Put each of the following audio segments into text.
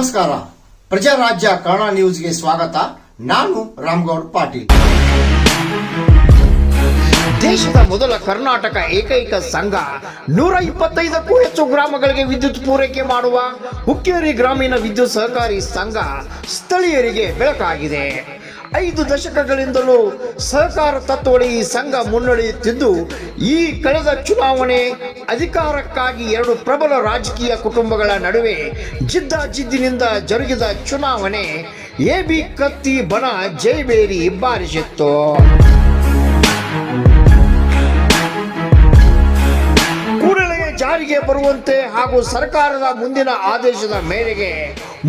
ನಮಸ್ಕಾರ. ಪ್ರಜಾರಾಜ್ಯ ಕನ್ನಡ ನ್ಯೂಸ್ಗೆ ಸ್ವಾಗತ. ನಾನು ರಾಮಗೌಡ ಪಾಟೀಲ್. ದೇಶದ ಮೊದಲ ಕರ್ನಾಟಕ ಏಕೈಕ ಸಂಘ 125ಕ್ಕೂ ಹೆಚ್ಚು ಗ್ರಾಮಗಳಿಗೆ ವಿದ್ಯುತ್ ಪೂರೈಕೆ ಮಾಡುವ ಹುಕ್ಕೇರಿ ಗ್ರಾಮೀಣ ವಿದ್ಯುತ್ ಸಹಕಾರಿ ಸಂಘ ಸ್ಥಳೀಯರಿಗೆ ಬೆಳಕಾಗಿದೆ. 5 ದಶಕಗಳಿಂದಲೂ ಸಹಕಾರ ತತ್ವದಲ್ಲಿ ಈ ಸಂಘ ಮುನ್ನಡೆಯುತ್ತಿದ್ದು, ಈ ಕಳೆದ ಚುನಾವಣೆ ಅಧಿಕಾರಕ್ಕಾಗಿ 2 ಪ್ರಬಲ ರಾಜಕೀಯ ಕುಟುಂಬಗಳ ನಡುವೆ ಜಿದ್ದಾಜಿದ್ದಿನಿಂದ ಜರುಗಿದ ಚುನಾವಣೆ ಎಬಿ ಕತ್ತಿ ಬಣ ಜೈಬೇರಿ ಬಾರಿಸಿತ್ತು. ಜಾರಿಗೆ ಬರುವಂತೆ ಹಾಗೂ ಸರ್ಕಾರದ ಮುಂದಿನ ಆದೇಶದ ಮೇರೆಗೆ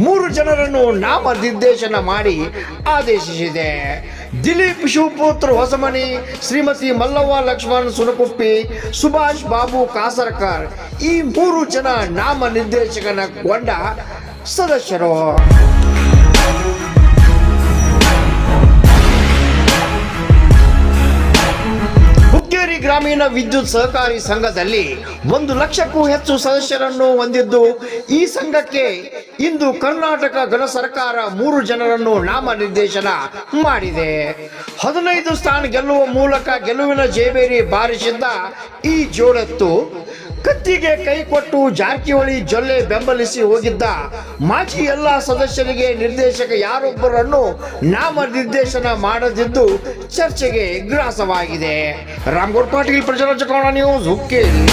3 ಜನರನ್ನು ನಾಮನಿರ್ದೇಶನ ಮಾಡಿ ಆದೇಶಿಸಿದೆ. ದಿಲೀಪ್ ಶಿವಪುತ್ರ ಹೊಸಮನಿ, ಶ್ರೀಮತಿ ಮಲ್ಲವ್ವ ಲಕ್ಷ್ಮಣ್ ಸುನಕುಪ್ಪಿ, ಸುಭಾಷ್ ಬಾಬು ಕಾಸರಕರ್ ಈ 3 ಜನ ನಾಮನಿರ್ದೇಶನಗೊಂಡ ಸದಸ್ಯರು. ಹುಕ್ಕೇರಿ ಗ್ರಾಮೀಣ ವಿದ್ಯುತ್ ಸಹಕಾರಿ ಸಂಘದಲ್ಲಿ 1 ಲಕ್ಷಕ್ಕೂ ಹೆಚ್ಚು ಸದಸ್ಯರನ್ನು ಹೊಂದಿದ್ದು, ಈ ಸಂಘಕ್ಕೆ ಇಂದು ಕರ್ನಾಟಕ ಗಣ ಸರ್ಕಾರ 3 ಜನರನ್ನು ನಾಮನಿರ್ದೇಶನ ಮಾಡಿದೆ. 15 ಸ್ಥಾನ ಗೆಲ್ಲುವ ಮೂಲಕ ಗೆಲುವಿನ ಜೈಬೇರಿ ಬಾರಿಸಿದ್ದ ಈ ಜೋಡೆತ್ತು ಕತ್ತಿಗೆ ಕೈ ಕೊಟ್ಟು ಜಾರಕಿಹೊಳಿ ಜೊಲ್ಲೆ ಬೆಂಬಲಿಸಿ ಹೋಗಿದ್ದ ಮಾಜಿ ಎಲ್ಲ ಸದಸ್ಯರಿಗೆ ನಿರ್ದೇಶಕ ಯಾರೊಬ್ಬರನ್ನು ನಾಮನಿರ್ದೇಶನ ಮಾಡದಿದ್ದು ಚರ್ಚೆಗೆ ಗ್ರಾಸವಾಗಿದೆ. ರಾಮಗೌಡ ಪಾಟೀಲ್, ಪ್ರಜಾರಾಜ್ಯ ಕನ್ನಡ ನ್ಯೂಸ್, ಹುಕ್ಕೇರಿ.